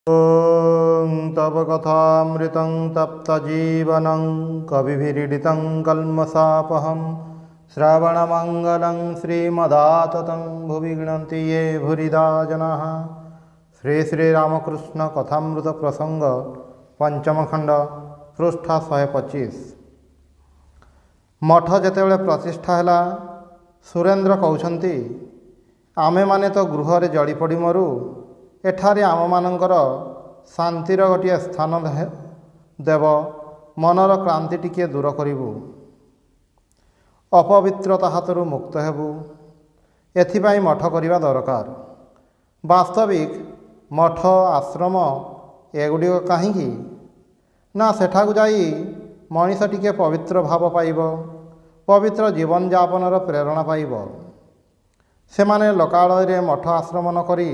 ॐ तव कथामृतं तप्तजीवनं कविभिरीडितं कल्मषापहं श्रवणमङ्गलं श्रीमदाततं भुवि गृह्णन्ति ये भूरिदा जनाः। श्री श्रीरामकृष्ण कथामृत प्रसंग पंचम खंड पृष्ठ 125। मठ जेतेबेले प्रतिष्ठा हैला सुरेन्द्र कहउछन्ति आमे माने तो गृहरे जड़ी पड़ी मरु, एठारे आम मानकर शांतिर गोटे स्थान देव, मनर क्रांति टिके दूर करिबु, अपवित्रता हाथरू मुक्त हेबु। एथिपाई मठ करिबा दरकार। वास्तविक मठ आश्रम एगुड़िक कहीं ना सेठाकु जाई मनीष टिके पवित्र भाव पाइब, पवित्र जीवन यापनर प्रेरणा पाइब। सेमाने लोकालय मठ आश्रम न करी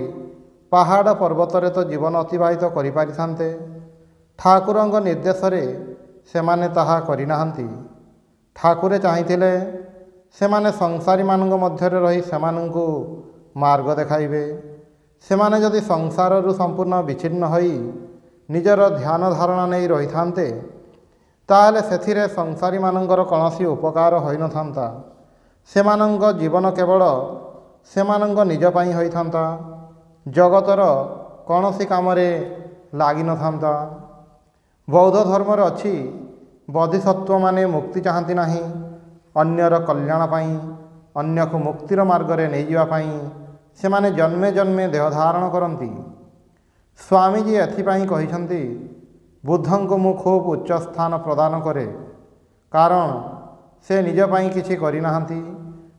पहाड़ पर्वतरे तो जीवन अतिबाहित करि पारिथान्ते। ठाकुरंग निर्देश रे सेमाने ताहा करि नाहंती। ठाकुरे चाहिथिले सेमाने संसारी मानंग मध्यरे रही सेमानंकु मार्ग देखाइबे। सेमाने जदि संसाररु संपूर्ण विच्छिन्न होई निजर ध्यान धारणा नहीं रही थान्ते ताहले सेथिरे संसारी मानंकर कौनसी उपकार होई न थान्ता। सेमानंक जीवन केवल सेमानंक निज पई होई थान्ता, जगतर कौनसी कामरे लागी न थान्ता। बौद्ध धर्मरे अछि बोधिसत्व माने मुक्ति चाहती नहीं, अन्यर कल्याण पाई, अन्य को मुक्तिर मार्गरे नहीं जावा पाई सेमाने जन्मे जन्मे देह धारण करती। स्वामीजी एथिपाई कहिछन्ति बुद्धं को मु खूब उच्च स्थान प्रदान करे, कारण से निज पाई किछि करि नाहंती,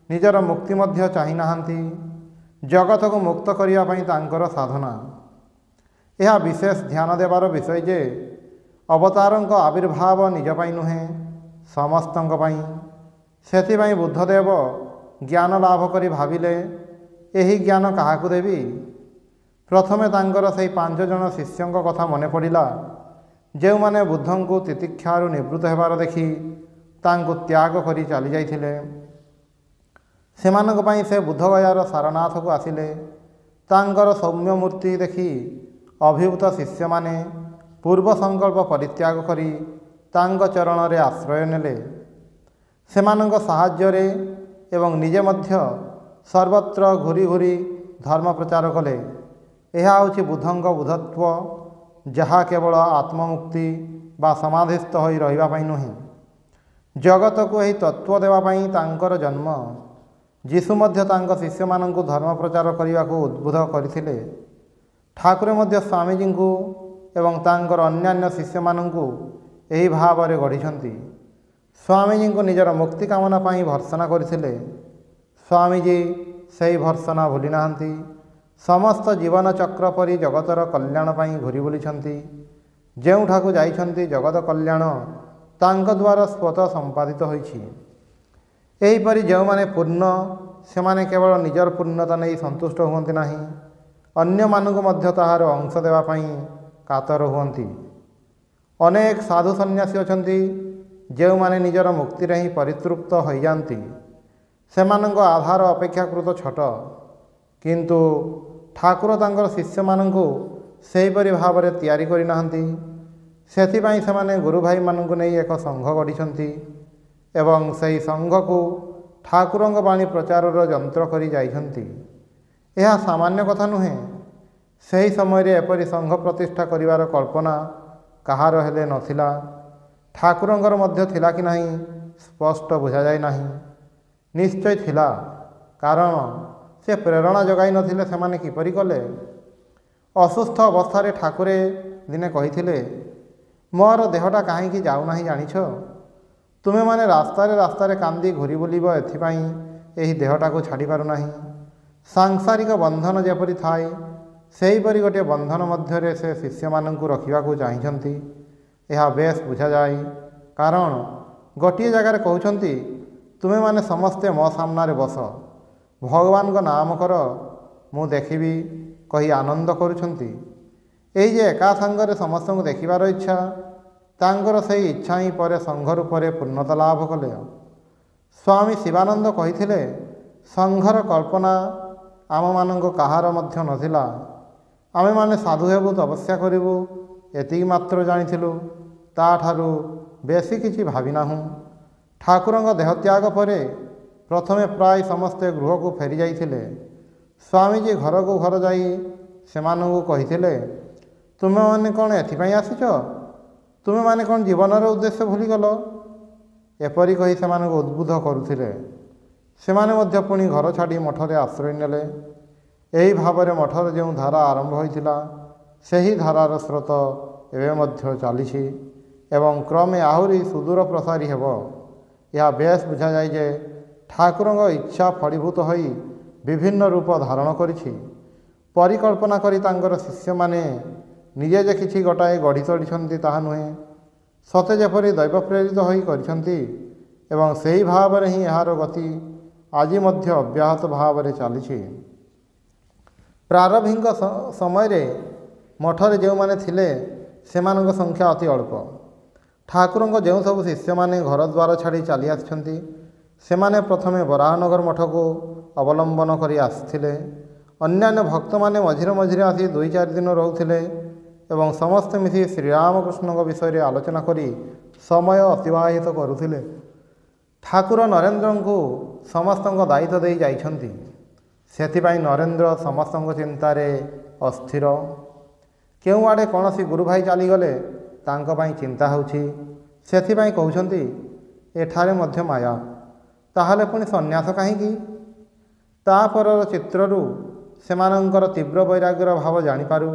निजर मुक्ति मध्य चाहि नाहंती। जगत को मुक्त करिया पाई तांकर साधना। यह विशेष ध्यान देवार विषय जे अवतारंक आविर्भाव निज पाई नुहे, समस्तंक पाई। सेथिपाई बुद्धदेव ज्ञान लाभ करी भाविले एही ज्ञान काहाकु देवी। प्रथमे तांकर सेई 5 जन शिष्यंक कथा मने पड़िला, जे माने बुद्धं को तितिक्षारु निवृत्त हेबार देखि तांको त्याग करी चली जाइथिले। सेमानक पई से बुद्धगयार सारनाथ को आसिले। तांकर सौम्य मूर्ति देखि अभिभूत शिष्य माने पूर्व संकल्प परित्याग करी तांग चरण रे आश्रय नेले। सेमानक साहाय्य रे एवं निजे मध्य सर्वत्र घूरी घूरी धर्म प्रचार कले। यह हूँ बुद्धंक बुद्धत्व, जहा केवल आत्ममुक्ति बा समाधिस्थ होई रहिबा पई नुहे, जगत को यही तत्व देवा पई तांकर जन्म। जीशु मध्य तांक शिष्य मानंकु धर्म प्रचार करने को उद्बुद्ध करथिले। ठाकुरे मध्य स्वामीजी को एवं तांकर अन्यान्य शिष्य मानंकु एही भाव रे गढ़िछन्ति। स्वामीजी को निजर मुक्ति कामना पई भर्सना करथिले। स्वामीजी सही भर्सना भूली नाहंती। समस्त जीवन चक्र परि जगतर कल्याण पई घुरी बुलिछन्ति। जेउठाकु जाइछन्ति जगत कल्याण तांक द्वारा स्वतः संपादित होइछि। एहीपरि जो माने पूर्ण सेमाने केवल निजर पूर्णता नहीं संतुष्ट हुअन्ति नाही, अन्य मानकु मध्य ताहार अंश देवा पई कातर हुअन्ति। अनेक साधु सन्यासी अछन्ति जो माने निजर मुक्ति रे ही परितृप्त होई जान्ति। सेमानंक आधार अपेक्षाकृत छोट, किंतु ठाकुर तांकर शिष्य मानंकु सेहीपरि भावरे तैयारी करि नाहंती। सेथिपाई सेमाने गुरु भाई मानंकु नै एक संघ गढ़िछन्ति एवं सही संघ को ठाकुरंग बाणी प्रचारर यंत्र करी जाइछन्ति। यह सामान्य कथा नुहे। सही समय रे एपरि संघ प्रतिष्ठा करिवार कल्पना कहार हेले नथिला। ठाकुरंगर मध्य थिला कि नाही स्पष्ट बुझा जाय नाही। निश्चय थिला, कारण से प्रेरणा जगाई नथिले सेमाने किपरि कले। असुस्थ अवस्था रे ठाकुरे दिने कहिथिले, मोर देहटा काहेकि जाउ नाही जानिछ, तुमे माने रास्तारे कांदी घुरी बुलिब, एथिपाई एही देहटा को छाड़ी पारु नाही। सांसारिक बंधन जेपरि थाए सेहीपरि गोटे बंधन मध्यरे से शिष्य मानंकु रखिबाकु चाहिछन्ति। यह बेस बुझा जाए, कारण गोटे जगार कहउछन्ति तुमे माने समस्ते मो सामनारे बस, भगवान को नाम कर, मु देखिबी कही आनंद करुछन्ति। एही जे एका संगरे समस्तଙ୍କୁ देखिबार इच्छा, तांकर सही इच्छा ही परे संघ रूपरे पूर्णता लाभ कले। स्वामी शिवानंद कहिथिले संघर कल्पना आम मानंक कहार मध्य नथिला, ଆମେମାନେ ସାଧୁ ହେବୁ, ତପସ୍ୟା କରିବୁ, ଏତିକି ମାତ୍ର ଜାଣିଥିଲୁ। ତାଠାରୁ ବେଶୀ କିଛି ଭାବିନାହୁଁ। ଠାକୁରଙ୍କ ଦେହତ୍ୟାଗ ପରେ ପ୍ରଥମେ ପ୍ରାୟ ସମସ୍ତେ ଗୃହକୁ ଫେରି ଯାଇଥିଲେ। ସ୍ୱାମୀଜୀ ଘରକୁ ଘର ଯାଇ ସେମାନଙ୍କୁ କହିଥିଲେ, ତୁମେମାନେ କ'ଣ ଏଥିପାଇଁ ଆସିଛ? ତୁମେମାନେ କ'ଣ ଜୀବନର ଉଦ୍ଦେଶ୍ୟ ଭୁଲିଗଲ? ଏପରି କହି ସେମାନଙ୍କୁ ଉଦ୍ବୁଦ୍ଧ କରୁଥିଲେ। ସେମାନେ ମଧ୍ୟ ପୁଣି ଘର ଛାଡ଼ି ମଠରେ ଆଶ୍ରୟ ନେଲେ। ଏହି ଭାବରେ ମଠର ଯେଉଁ ଧାରା ଆରମ୍ଭ ହୋଇଥିଲା, ସେହି ଧାରାର ସ୍ରୋତ ଏବେ ମଧ୍ୟ ଚାଲିଛି ଏବଂ କ୍ରମେ ଆହୁରି ସୁଦୂର ପ୍ରସାରୀ ହେବ। ଏହା ବେଶ ବୁଝାଯାଏ ଯେ ଠାକୁରଙ୍କ ଇଚ୍ଛା ଫଳୀଭୂତ ହୋଇ ବିଭିନ୍ନ ରୂପ ଧାରଣ କରିଛି। ପରିକଳ୍ପନା କରି ତାଙ୍କର ଶିଷ୍ୟମାନେ ନିଜେ ଯେ କିଛି ଗୋଟାଏ ଗଢ଼ି ତୋଳିଛନ୍ତି ତାହା ନୁହେଁ, ସତେ ଯେପରି ଦୈବ ପ୍ରେରିତ ହୋଇ କରିଛନ୍ତି ଏବଂ ସେହି ଭାବରେ ହିଁ ଏହାର ଗତି ଆଜି ମଧ୍ୟ ଅବ୍ୟାହତ ଭାବରେ ଚାଲିଛି। ପ୍ରାରମ୍ଭିକ ସମୟରେ ମଠରେ ଯେଉଁମାନେ ଥିଲେ ସେମାନଙ୍କ ସଂଖ୍ୟା ଅତି ଅଳ୍ପ। ଠାକୁରଙ୍କ ଯେଉଁ ସବୁ ଶିଷ୍ୟମାନେ ଘର ଦ୍ୱାର ଛାଡ଼ି ଚାଲି ଆସିଛନ୍ତି, ସେମାନେ ପ୍ରଥମେ ବରାହନଗର ମଠକୁ ଅବଲମ୍ବନ କରି ଆସିଥିଲେ। ଅନ୍ୟାନ୍ୟ ଭକ୍ତମାନେ ମଝିରେ ମଝିରେ ଆସି 2-4 ଦିନ ରହୁଥିଲେ ଏବଂ ସମସ୍ତେ ମିଶି ଶ୍ରୀରାମକୃଷ୍ଣଙ୍କ ବିଷୟରେ ଆଲୋଚନା କରି ସମୟ ଅତିବାହିତ କରୁଥିଲେ। ଠାକୁର ନରେନ୍ଦ୍ରଙ୍କୁ ସମସ୍ତଙ୍କ ଦାୟିତ୍ୱ ଦେଇ ଯାଇଛନ୍ତି। ସେଥିପାଇଁ ନରେନ୍ଦ୍ର ସମସ୍ତଙ୍କ ଚିନ୍ତାରେ ଅସ୍ଥିର। କେଉଁଆଡ଼େ କୌଣସି ଗୁରୁଭାଇ ଚାଲିଗଲେ ତାଙ୍କ ପାଇଁ ଚିନ୍ତା ହେଉଛି। ସେଥିପାଇଁ କହୁଛନ୍ତି, ଏଠାରେ ମଧ୍ୟ ମାୟା, ତାହେଲେ ପୁଣି ସନ୍ନ୍ୟାସ କାହିଁକି? ତାପରର ଚିତ୍ରରୁ ସେମାନଙ୍କର ତୀବ୍ର ବୈରାଗ୍ୟର ଭାବ ଜାଣିପାରୁ।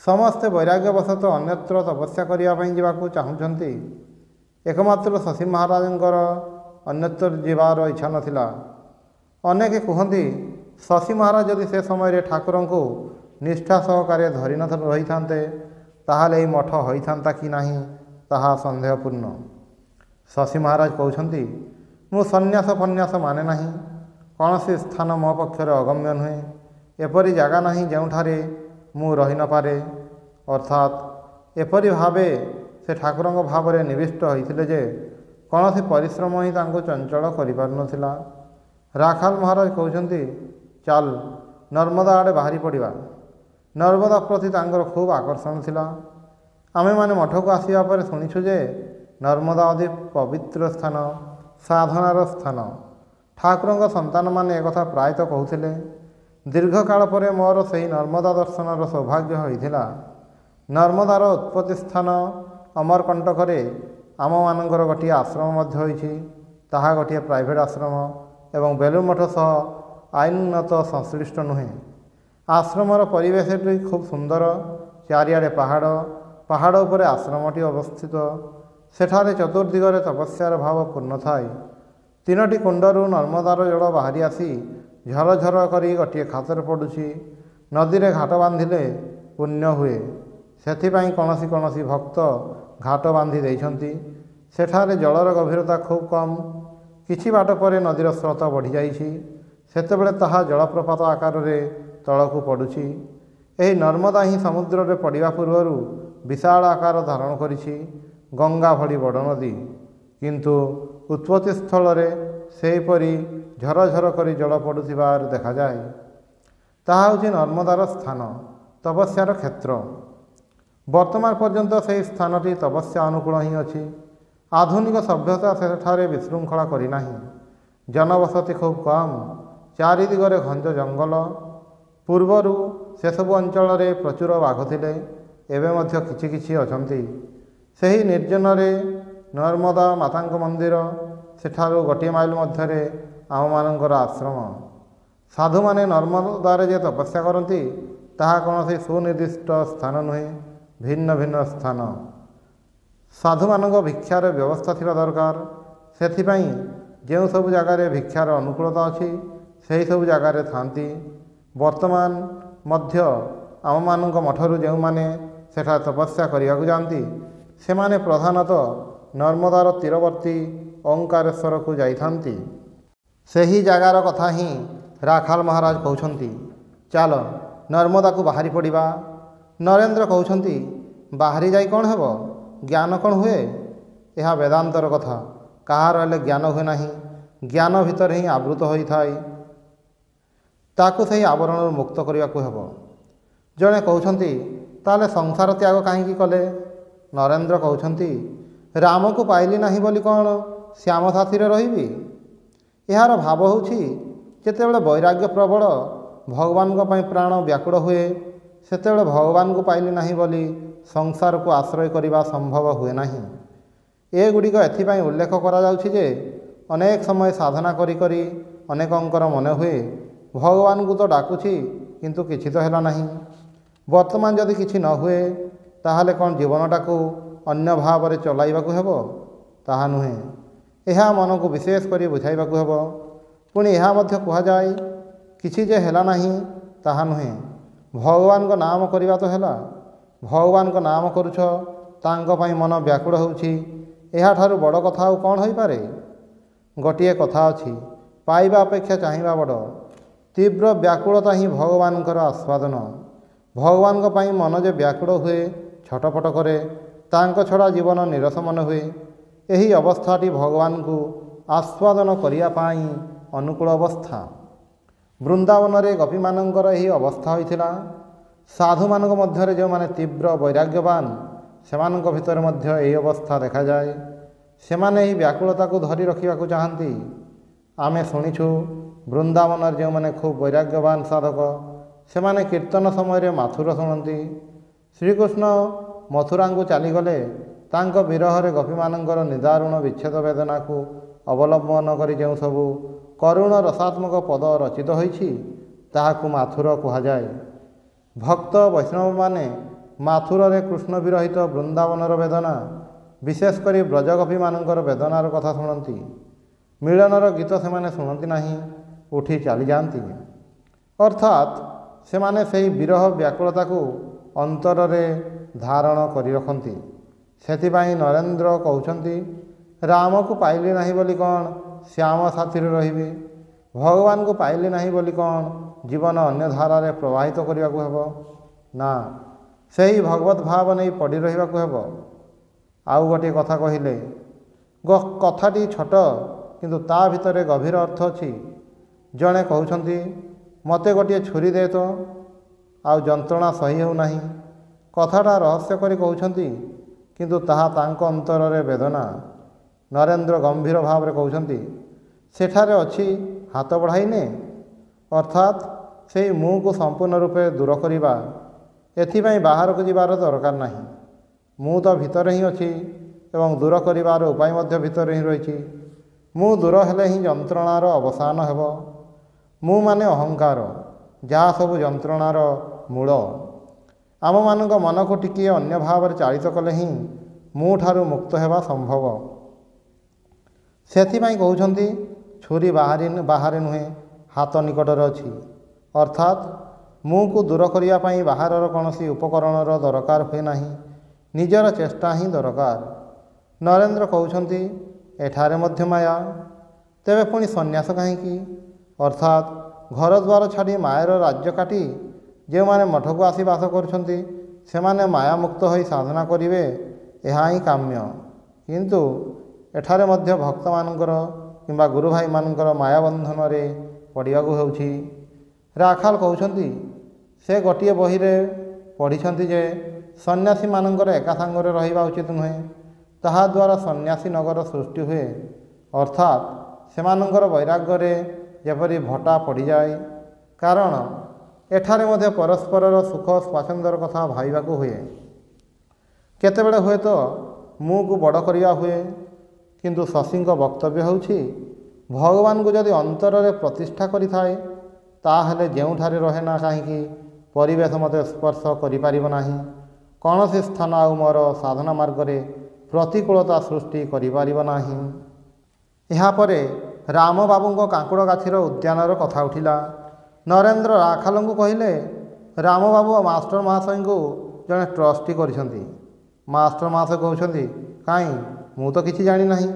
ସମସ୍ତେ ବୈରାଗ୍ୟବଶତଃ ଅନ୍ୟତ୍ର ତପସ୍ୟା କରିବା ପାଇଁ ଯିବାକୁ ଚାହୁଁଛନ୍ତି। ଏକମାତ୍ର ଶଶୀ ମହାରାଜଙ୍କର ଅନ୍ୟତ୍ର ଯିବାର ଇଚ୍ଛା ନଥିଲା। ଅନେକେ କୁହନ୍ତି, ଶଶୀ ମହାରାଜ ଯଦି ସେ ସମୟରେ ଠାକୁରଙ୍କୁ ନିଷ୍ଠା ସହକାରେ ଧରି ରହିଥାନ୍ତେ ତାହେଲେ ଏହି ମଠ ହୋଇଥାନ୍ତା କି ନାହିଁ ତାହା ସନ୍ଦେହପୂର୍ଣ୍ଣ। ଶଶୀ ମହାରାଜ କହୁଛନ୍ତି, ମୁଁ ସନ୍ନ୍ୟାସ ଫନ୍ୟାସ ମାନେ ନାହିଁ। କୌଣସି ସ୍ଥାନ ମୋ ପକ୍ଷରେ ଅଗମ୍ୟ ନୁହେଁ। ଏପରି ଜାଗା ନାହିଁ ଯେଉଁଠାରେ ମୁଁ ରହି ନପାରେ। ଅର୍ଥାତ୍ ଏପରି ଭାବେ ସେ ଠାକୁରଙ୍କ ଭାବରେ ନିବିଷ୍ଟ ହୋଇଥିଲେ ଯେ କୌଣସି ପରିଶ୍ରମ ହିଁ ତାଙ୍କୁ ଚଞ୍ଚଳ କରିପାରୁନଥିଲା। ରାଖାଲ ମହାରାଜ କହୁଛନ୍ତି, ଚାଲ ନର୍ମଦା ଆଡ଼େ ବାହାରି ପଡ଼ିବା। ନର୍ମଦା ପ୍ରତି ତାଙ୍କର ଖୁବ୍ ଆକର୍ଷଣ ଥିଲା। ଆମେମାନେ ମଠକୁ ଆସିବା ପରେ ଶୁଣିଛୁ ଯେ ନର୍ମଦା ଅତି ପବିତ୍ର ସ୍ଥାନ, ସାଧନାର ସ୍ଥାନ। ଠାକୁରଙ୍କ ସନ୍ତାନମାନେ ekଥା ପ୍ରାୟତଃ କହୁଥିଲେ। ଦୀର୍ଘକାଳ ପରେ ମୋର ସେହି ନର୍ମଦା ଦର୍ଶନର ସୌଭାଗ୍ୟ ହୋଇଥିଲା। ନର୍ମଦାର ଉତ୍ପତ୍ତି ସ୍ଥାନ ଅମରକଣ୍ଟକରେ ଆମମାନଙ୍କର ଗୋଟିଏ ଆଶ୍ରମ ମଧ୍ୟ ହୋଇଛି। ତାହା ଗୋଟିଏ ପ୍ରାଇଭେଟ୍ ଆଶ୍ରମ ଏବଂ ବେଲୁର ମଠ ସହ ଆଇନଗତ ସଂଶ୍ଳିଷ୍ଟ ନୁହେଁ। ଆଶ୍ରମର ପରିବେଶଟି ଖୁବ୍ ସୁନ୍ଦର। ଚାରିଆଡ଼େ ପାହାଡ଼, ପାହାଡ଼ ଉପରେ ଆଶ୍ରମଟି ଅବସ୍ଥିତ। ସେଠାରେ ଚତୁର୍ଦିଗରେ ତପସ୍ୟାର ଭାବ ପୂର୍ଣ୍ଣ ଥାଏ। 3ଟି କୁଣ୍ଡରୁ ନର୍ମଦାର ଜଳ ବାହାରି ଆସି ଝରଝର କରି ଗୋଟିଏ ଖାତରେ ପଡ଼ୁଛି। ନଦୀରେ ଘାଟ ବାନ୍ଧିଲେ ପୁଣ୍ୟ ହୁଏ। ସେଥିପାଇଁ କୌଣସି କୌଣସି ଭକ୍ତ ଘାଟ ବାନ୍ଧି ଦେଇଛନ୍ତି। ସେଠାରେ ଜଳର ଗଭୀରତା ଖୁବ୍ କମ୍। କିଛି ବାଟ ପରେ ନଦୀର ସ୍ରୋତ ବଢ଼ିଯାଇଛି। ସେତେବେଳେ ତାହା ଜଳପ୍ରପାତ ଆକାରରେ ତଳକୁ ପଡ଼ୁଛି। ଏହି ନର୍ମଦା ହିଁ ସମୁଦ୍ରରେ ପଡ଼ିବା ପୂର୍ବରୁ ବିଶାଳ ଆକାର ଧାରଣ କରିଛି, ଗଙ୍ଗା ଭଳି ବଡ଼ ନଦୀ। କିନ୍ତୁ ଉତ୍ପତ୍ତି ସ୍ଥଳରେ ସେହିପରି ଝରଝର କରି ଜଳ ପଡ଼ୁଥିବାର ଦେଖାଯାଏ। ତାହା ହେଉଛି ନର୍ମଦାର ସ୍ଥାନ, ତପସ୍ୟାର କ୍ଷେତ୍ର। ବର୍ତ୍ତମାନ ପର୍ଯ୍ୟନ୍ତ ସେହି ସ୍ଥାନଟି ତପସ୍ୟା ଅନୁକୂଳ ହିଁ ଅଛି। ଆଧୁନିକ ସଭ୍ୟତା ସେଠାରେ ବିଶୃଙ୍ଖଳା କରିନାହିଁ। ଜନବସତି ଖୁବ୍ କମ୍। ଚାରିଦିଗରେ ଘଞ୍ଚ ଜଙ୍ଗଲ। ପୂର୍ବରୁ ସେସବୁ ଅଞ୍ଚଳରେ ପ୍ରଚୁର ବାଘ ଥିଲେ, ଏବେ ମଧ୍ୟ କିଛି କିଛି ଅଛନ୍ତି। ସେହି ନିର୍ଜନରେ ନର୍ମଦା ମାତାଙ୍କ ମନ୍ଦିର। ସେଠାରୁ 1 ମାଇଲ ମଧ୍ୟରେ ଆମମାନଙ୍କର ଆଶ୍ରମ। ସାଧୁମାନେ ନର୍ମଦାରେ ଯେ ତପସ୍ୟା କରନ୍ତି ତାହା କୌଣସି ସୁନିର୍ଦ୍ଦିଷ୍ଟ ସ୍ଥାନ ନୁହେଁ, ଭିନ୍ନ ଭିନ୍ନ ସ୍ଥାନ। ସାଧୁମାନଙ୍କ ଭିକ୍ଷାର ବ୍ୟବସ୍ଥା ଥିବା ଦରକାର। ସେଥିପାଇଁ ଯେଉଁ ସବୁ ଜାଗାରେ ଭିକ୍ଷାର ଅନୁକୂଳତା ଅଛି ସେହି ସବୁ ଜାଗାରେ ଥାନ୍ତି। ବର୍ତ୍ତମାନ ମଧ୍ୟ ଆମମାନଙ୍କ ମଠରୁ ଯେଉଁମାନେ ସେଠାରେ ତପସ୍ୟା କରିବାକୁ ଯାଆନ୍ତି ସେମାନେ ପ୍ରଧାନତଃ ନର୍ମଦାର ତୀରବର୍ତ୍ତୀ ଓଙ୍କାରେଶ୍ୱରକୁ ଯାଇଥାନ୍ତି। ସେହି ଜାଗାର କଥା ହିଁ ରାଖାଲ ମହାରାଜ କହୁଛନ୍ତି, ଚାଲ ନର୍ମଦାକୁ ବାହାରି ପଡ଼ିବା। ନରେନ୍ଦ୍ର କହୁଛନ୍ତି, ବାହାରି ଯାଇ କ'ଣ ହେବ? ଜ୍ଞାନ କ'ଣ ହୁଏ? ଏହା ବେଦାନ୍ତର କଥା। କାହାର ହେଲେ ଜ୍ଞାନ ହୁଏ ନାହିଁ। ଜ୍ଞାନ ଭିତରେ ହିଁ ଆବୃତ ହୋଇଥାଏ। ତାକୁ ସେହି ଆବରଣରୁ ମୁକ୍ତ କରିବାକୁ ହେବ। ଜଣେ କହୁଛନ୍ତି ତାହେଲେ ସଂସାର ତ୍ୟାଗ କାହିଁକି କଲେ? ନରେନ୍ଦ୍ର କହୁଛନ୍ତି ରାମକୁ ପାଇଲି ନାହିଁ ବୋଲି କ'ଣ ଶ୍ୟାମ ସାଥିରେ ରହିବି? ଏହାର ଭାବ ହେଉଛି ଯେତେବେଳେ ବୈରାଗ୍ୟ ପ୍ରବଳ ଭଗବାନଙ୍କ ପାଇଁ ପ୍ରାଣ ବ୍ୟାକୁଳ ହୁଏ ସେତେବେଳେ ଭଗବାନଙ୍କୁ ପାଇଲି ନାହିଁ ବୋଲି ସଂସାରକୁ ଆଶ୍ରୟ କରିବା ସମ୍ଭବ ହୁଏ ନାହିଁ। ଏଗୁଡ଼ିକ ଏଥିପାଇଁ ଉଲ୍ଲେଖ କରାଯାଉଛି ଯେ ଅନେକ ସମୟ ସାଧନା କରି କରି ଅନେକଙ୍କର ମନେ ହୁଏ ଭଗବାନଙ୍କୁ ତ ଡାକୁଛି କିନ୍ତୁ କିଛି ତ ହେଲା ନାହିଁ। ବର୍ତ୍ତମାନ ଯଦି କିଛି ନ ହୁଏ ତାହେଲେ କ'ଣ ଜୀବନଟାକୁ ଅନ୍ୟ ଭାବରେ ଚଲାଇବାକୁ ହେବ? ତାହା ନୁହେଁ। ଏହା ମନକୁ ବିଶେଷ କରି ବୁଝାଇବାକୁ ହେବ। ପୁଣି ଏହା ମଧ୍ୟ କୁହାଯାଏ କିଛି ଯେ ହେଲା ନାହିଁ ତାହା ନୁହେଁ, ଭଗବାନଙ୍କ ନାମ କରିବା ତ ହେଲା। ଭଗବାନଙ୍କ ନାମ କରୁଛ, ତାଙ୍କ ପାଇଁ ମନ ବ୍ୟାକୁଳ ହେଉଛି, ଏହାଠାରୁ ବଡ଼ କଥା ଆଉ କ'ଣ ହୋଇପାରେ? ଗୋଟିଏ କଥା ଅଛି, ପାଇବା ଅପେକ୍ଷା ଚାହିଁବା ବଡ଼। ତୀବ୍ର ବ୍ୟାକୁଳତା ହିଁ ଭଗବାନଙ୍କର ଆସ୍ୱାଦନ। ଭଗବାନଙ୍କ ପାଇଁ ମନ ଯେ ବ୍ୟାକୁଳ ହୁଏ, ଛଟପଟ କରେ, ତାଙ୍କ ଛଡ଼ା ଜୀବନ ନିରସ ମନେ ହୁଏ। ଏହି ଅବସ୍ଥାଟି ଭଗବାନଙ୍କୁ ଆସ୍ୱାଦନ କରିବା ପାଇଁ ଅନୁକୂଳ ଅବସ୍ଥା। ବୃନ୍ଦାବନରେ ଗୋପୀମାନଙ୍କର ଏହି ଅବସ୍ଥା ହୋଇଥିଲା। ସାଧୁମାନଙ୍କ ମଧ୍ୟରେ ଯେଉଁମାନେ ତୀବ୍ର ବୈରାଗ୍ୟବାନ ସେମାନଙ୍କ ଭିତରେ ମଧ୍ୟ ଏହି ଅବସ୍ଥା ଦେଖାଯାଏ। ସେମାନେ ଏହି ବ୍ୟାକୁଳତାକୁ ଧରି ରଖିବାକୁ ଚାହାନ୍ତି। ଆମେ ଶୁଣିଛୁ ବୃନ୍ଦାବନରେ ଯେଉଁମାନେ ଖୁବ୍ ବୈରାଗ୍ୟବାନ ସାଧକ ସେମାନେ କୀର୍ତ୍ତନ ସମୟରେ ମାଥୁର ଶୁଣନ୍ତି। ଶ୍ରୀକୃଷ୍ଣ ମଥୁରାଙ୍କୁ ଚାଲିଗଲେ ତାଙ୍କ ବିରହରେ ଗୋପୀମାନଙ୍କର ନିଦାରୁଣ ବିଚ୍ଛେଦ ବେଦନାକୁ ଅବଲମ୍ବନ କରି ଯେଉଁ ସବୁ କରୁଣ ରସାତ୍ମକ ପଦ ରଚିତ ହୋଇଛି ତାହାକୁ ମାଥୁର କୁହାଯାଏ। ଭକ୍ତ ବୈଷ୍ଣବମାନେ ମାଥୁରରେ କୃଷ୍ଣ ବିରହିତ ବୃନ୍ଦାବନର ବେଦନା, ବିଶେଷ କରି ବ୍ରଜଗୋପୀମାନଙ୍କର ବେଦନାର କଥା ଶୁଣନ୍ତି। ମିଳନର ଗୀତ ସେମାନେ ଶୁଣନ୍ତି ନାହିଁ, ଉଠି ଚାଲିଯାଆନ୍ତି। ଅର୍ଥାତ୍ ସେମାନେ ସେହି ବିରହ ବ୍ୟାକୁଳତାକୁ ଅନ୍ତରରେ ଧାରଣ କରି ରଖନ୍ତି। ସେଥିପାଇଁ ନରେନ୍ଦ୍ର କହୁଛନ୍ତି ରାମକୁ ପାଇଲି ନାହିଁ ବୋଲି କ'ଣ ଶ୍ୟାମ ସାଥିରେ ରହିବି? ଭଗବାନଙ୍କୁ ପାଇଲି ନାହିଁ ବୋଲି କ'ଣ ଜୀବନ ଅନ୍ୟ ଧାରାରେ ପ୍ରବାହିତ କରିବାକୁ ହେବ? ନା, ସେହି ଭଗବତ ଭାବ ନେଇ ପଡ଼ି ରହିବାକୁ ହେବ। ଆଉ ଗୋଟିଏ କଥା କହିଲେ, କଥାଟି ଛୋଟ କିନ୍ତୁ ତା ଭିତରେ ଗଭୀର ଅର୍ଥ ଅଛି। ଜଣେ କହୁଛନ୍ତି ମୋତେ ଗୋଟିଏ ଛୁରୀ ଦେ ତ, ଆଉ ଯନ୍ତ୍ରଣା ସହି ହେଉନାହିଁ। କଥାଟା ରହସ୍ୟ କରି କହୁଛନ୍ତି କିନ୍ତୁ ତାହା ତାଙ୍କ ଅନ୍ତରରେ ବେଦନା। ନରେନ୍ଦ୍ର ଗମ୍ଭୀର ଭାବରେ କହୁଛନ୍ତି ସେଠାରେ ଅଛି ହାତ ବଢ଼ାଇନେ, ଅର୍ଥାତ୍ ସେହି ମୁଁକୁ ସମ୍ପୂର୍ଣ୍ଣ ରୂପେ ଦୂର କରିବା। ଏଥିପାଇଁ ବାହାରକୁ ଯିବାର ଦରକାର ନାହିଁ। ମୁଁ ତ ଭିତରେ ହିଁ ଅଛି ଏବଂ ଦୂର କରିବାର ଉପାୟ ମଧ୍ୟ ଭିତରେ ହିଁ ରହିଛି। ମୁଁ ଦୂର ହେଲେ ହିଁ ଯନ୍ତ୍ରଣାର ଅବସାନ ହେବ। ମୁଁ ମାନେ ଅହଙ୍କାର, ଯାହା ସବୁ ଯନ୍ତ୍ରଣାର ମୂଳ। ଆମମାନଙ୍କ ମନକୁ ଟିକିଏ ଅନ୍ୟ ଭାବରେ ଚାଳିତ କଲେ ହିଁ ମୁଁ ଠାରୁ ମୁକ୍ତ ହେବା ସମ୍ଭବ। ସେଥିପାଇଁ କହୁଛନ୍ତି ଛୁରୀ ବାହାରେ ନୁହେଁ, ହାତ ନିକଟରେ ଅଛି। ଅର୍ଥାତ୍ ମୁଁକୁ ଦୂର କରିବା ପାଇଁ ବାହାରର କୌଣସି ଉପକରଣର ଦରକାର ହୁଏ ନାହିଁ, ନିଜର ଚେଷ୍ଟା ହିଁ ଦରକାର। ନରେନ୍ଦ୍ର କହୁଛନ୍ତି ଏଠାରେ ମଧ୍ୟ ମାୟା, ତେବେ ପୁଣି ସନ୍ନ୍ୟାସ କାହିଁକି? ଅର୍ଥାତ୍ ଘରଦ୍ୱାର ଛାଡ଼ି ମାୟାର ରାଜ୍ୟ କାଟି ଯେଉଁମାନେ ମଠକୁ ଆସି ବାସ କରୁଛନ୍ତି ସେମାନେ ମାୟାମୁକ୍ତ ହୋଇ ସାଧନା କରିବେ, ଏହା ହିଁ କାମ୍ୟ। କିନ୍ତୁ ଏଠାରେ ମଧ୍ୟ ଭକ୍ତମାନଙ୍କର କିମ୍ବା ଗୁରୁଭାଇମାନଙ୍କର ମାୟାବନ୍ଧନରେ ପଡ଼ିବାକୁ ହେଉଛି। ରାଖାଲ କହୁଛନ୍ତି ସେ ଗୋଟିଏ ବହିରେ ପଢ଼ିଛନ୍ତି ଯେ ସନ୍ନ୍ୟାସୀମାନଙ୍କର ଏକା ସାଙ୍ଗରେ ରହିବା ଉଚିତ ନୁହେଁ, ତାହାଦ୍ୱାରା ସନ୍ନ୍ୟାସୀ ନଗର ସୃଷ୍ଟି ହୁଏ। ଅର୍ଥାତ୍ ସେମାନଙ୍କର ବୈରାଗ୍ୟରେ ଯେପରି ଭଟା ପଡ଼ିଯାଏ। କାରଣ ଏଠାରେ ମଧ୍ୟ ପରସ୍ପରର ସୁଖ ସ୍ୱାଚ୍ଛନ୍ଦ୍ୟର କଥା ଭାବିବାକୁ ହୁଏ। କେତେବେଳେ ହୁଏତ ମୁଁକୁ ବଡ଼ କରିବା ହୁଏ। କିନ୍ତୁ ଶଶୀଙ୍କ ବକ୍ତବ୍ୟ ହେଉଛି ଭଗବାନଙ୍କୁ ଯଦି ଅନ୍ତରରେ ପ୍ରତିଷ୍ଠା କରିଥାଏ ତାହେଲେ ଯେଉଁଠାରେ ରହେ ନା କାହିଁକି ପରିବେଶ ମୋତେ ସ୍ପର୍ଶ କରିପାରିବ ନାହିଁ। କୌଣସି ସ୍ଥାନ ଆଉ ମୋର ସାଧନା ମାର୍ଗରେ ପ୍ରତିକୂଳତା ସୃଷ୍ଟି କରିପାରିବ ନାହିଁ। ଏହାପରେ ରାମବାବୁଙ୍କ କାଙ୍କୁଡ଼ଗାଛିର ଉଦ୍ୟାନର କଥା ଉଠିଲା। ନରେନ୍ଦ୍ର ରାଖାଲଙ୍କୁ କହିଲେ ରାମବାବୁ ମାଷ୍ଟର ମହାଶୟଙ୍କୁ ଜଣେ ଟ୍ରଷ୍ଟି କରିଛନ୍ତି। ମାଷ୍ଟର ମହାଶୟ କହୁଛନ୍ତି କାହିଁ, ମୁଁ ତ କିଛି ଜାଣିନାହିଁ।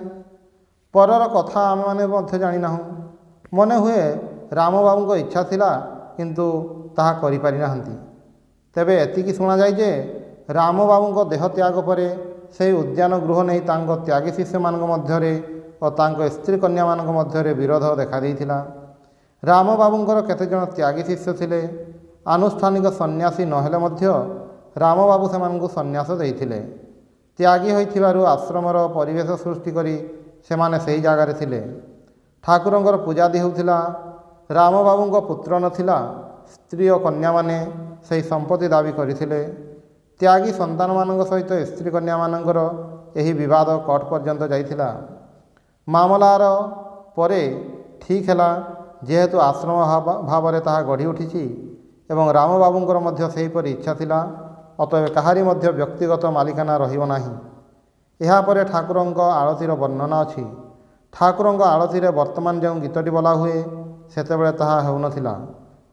ପରର କଥା ଆମେମାନେ ମଧ୍ୟ ଜାଣିନାହୁଁ। ମନେ ହୁଏ ରାମବାବୁଙ୍କ ଇଚ୍ଛା ଥିଲା କିନ୍ତୁ ତାହା କରିପାରିନାହାନ୍ତି। ତେବେ ଏତିକି ଶୁଣାଯାଏ ଯେ ରାମବାବୁଙ୍କ ଦେହ ତ୍ୟାଗ ପରେ ସେହି ଉଦ୍ୟାନ ଗୃହ ନେଇ ତାଙ୍କ ତ୍ୟାଗୀ ଶିଷ୍ୟମାନଙ୍କ ମଧ୍ୟରେ ଓ ତାଙ୍କ ସ୍ତ୍ରୀ କନ୍ୟାମାନଙ୍କ ମଧ୍ୟରେ ବିରୋଧ ଦେଖାଦେଇଥିଲା। ରାମବାବୁଙ୍କର କେତେଜଣ ତ୍ୟାଗୀ ଶିଷ୍ୟ ଥିଲେ ଆନୁଷ୍ଠାନିକ ସନ୍ନ୍ୟାସୀ ନହେଲେ ମଧ୍ୟ ରାମବାବୁ ସେମାନଙ୍କୁ ସନ୍ନ୍ୟାସ ଦେଇଥିଲେ। ତ୍ୟାଗୀ ହୋଇଥିବାରୁ ଆଶ୍ରମର ପରିବେଶ ସୃଷ୍ଟି କରି ସେମାନେ ସେହି ଜାଗାରେ ଥିଲେ। ଠାକୁରଙ୍କର ପୂଜାଦି ହେଉଥିଲା। ରାମବାବୁଙ୍କ ପୁତ୍ର ନଥିଲା। ସ୍ତ୍ରୀ ଓ କନ୍ୟାମାନେ ସେହି ସମ୍ପତ୍ତି ଦାବି କରିଥିଲେ। ତ୍ୟାଗୀ ସନ୍ତାନମାନଙ୍କ ସହିତ ସ୍ତ୍ରୀ କନ୍ୟାମାନଙ୍କର ଏହି ବିବାଦ କୋର୍ଟ ପର୍ଯ୍ୟନ୍ତ ଯାଇଥିଲା। ମାମଲାର ପରେ ଠିକ୍ ହେଲା, ଯେହେତୁ ଆଶ୍ରମ ଭାବରେ ତାହା ଗଢ଼ି ଉଠିଛି ଏବଂ ରାମବାବୁଙ୍କର ମଧ୍ୟ ସେହିପରି ଇଚ୍ଛା ଥିଲା, ଅତଏବ କାହାରି ମଧ୍ୟ ବ୍ୟକ୍ତିଗତ ମାଲିକାନା ରହିବ ନାହିଁ। ଏହାପରେ ଠାକୁରଙ୍କ ଆଳତୀର ବର୍ଣ୍ଣନା ଅଛି। ଠାକୁରଙ୍କ ଆଳତୀରେ ବର୍ତ୍ତମାନ ଯେଉଁ ଗୀତଟି ବୋଲା ହୁଏ, ସେତେବେଳେ ତାହା ହେଉନଥିଲା।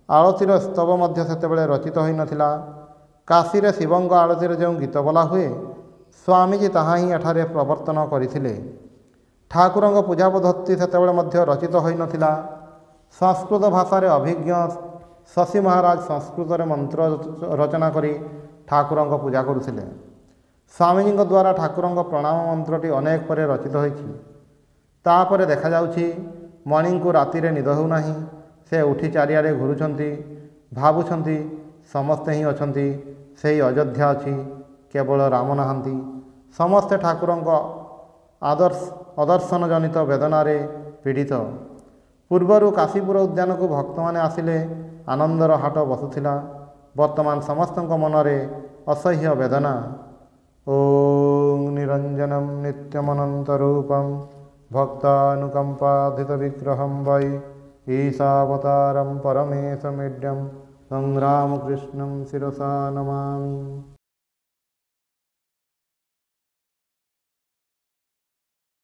ଆଳତୀର ସ୍ତବ ମଧ୍ୟ ସେତେବେଳେ ରଚିତ ହୋଇନଥିଲା। କାଶୀରେ ଶିବଙ୍କ ଆଳତୀରେ ଯେଉଁ ଗୀତ ବୋଲା ହୁଏ, ସ୍ୱାମୀଜୀ ତାହା ହିଁ ଏଠାରେ ପ୍ରବର୍ତ୍ତନ କରିଥିଲେ। ଠାକୁରଙ୍କ ପୂଜା ପଦ୍ଧତି ସେତେବେଳେ ମଧ୍ୟ ରଚିତ ହୋଇନଥିଲା। ସଂସ୍କୃତ ଭାଷାରେ ଅଭିଜ୍ଞ ଶଶୀ ମହାରାଜ ସଂସ୍କୃତରେ ମନ୍ତ୍ର ରଚନା କରି ଠାକୁରଙ୍କ ପୂଜା କରୁଥିଲେ। ସ୍ୱାମୀଜୀଙ୍କ ଦ୍ୱାରା ଠାକୁରଙ୍କ ପ୍ରଣାମ ମନ୍ତ୍ରଟି ଅନେକ ପରେ ରଚିତ ହୋଇଛି। ତାପରେ ଦେଖାଯାଉଛି ମଣିଙ୍କୁ ରାତିରେ ନିଦ ହେଉନାହିଁ। ସେ ଉଠି ଚାରିଆଡ଼େ ଘୁରୁଛନ୍ତି, ଭାବୁଛନ୍ତି ସମସ୍ତେ ହିଁ ଅଛନ୍ତି, ସେହି ଅଯୋଧ୍ୟା ଅଛି, କେବଳ ରାମ ନାହାନ୍ତି। ସମସ୍ତେ ଠାକୁରଙ୍କ ଅଦର୍ଶନ ଜନିତ ବେଦନାରେ ପୀଡ଼ିତ। ପୂର୍ବରୁ କାଶୀପୁର ଉଦ୍ୟାନକୁ ଭକ୍ତମାନେ ଆସିଲେ ଆନନ୍ଦର ହାଟ ବସୁଥିଲା। ବର୍ତ୍ତମାନ ସମସ୍ତଙ୍କ ମନରେ ଅସହ୍ୟ ବେଦନା। ଓଂ ନିରଞ୍ଜନମ୍ ନିତ୍ୟମନନ୍ତରୂପମ୍ ଭକ୍ତାନୁକମ୍ପାଧିତ ବିଗ୍ରହଂ ବୈ ଈଶାବତାରಂ ପରମେଶମିଡ୍ୟଂ ସଂଗ୍ରାମକୃଷ୍ଣଂ ଶିରସା ନମାମି।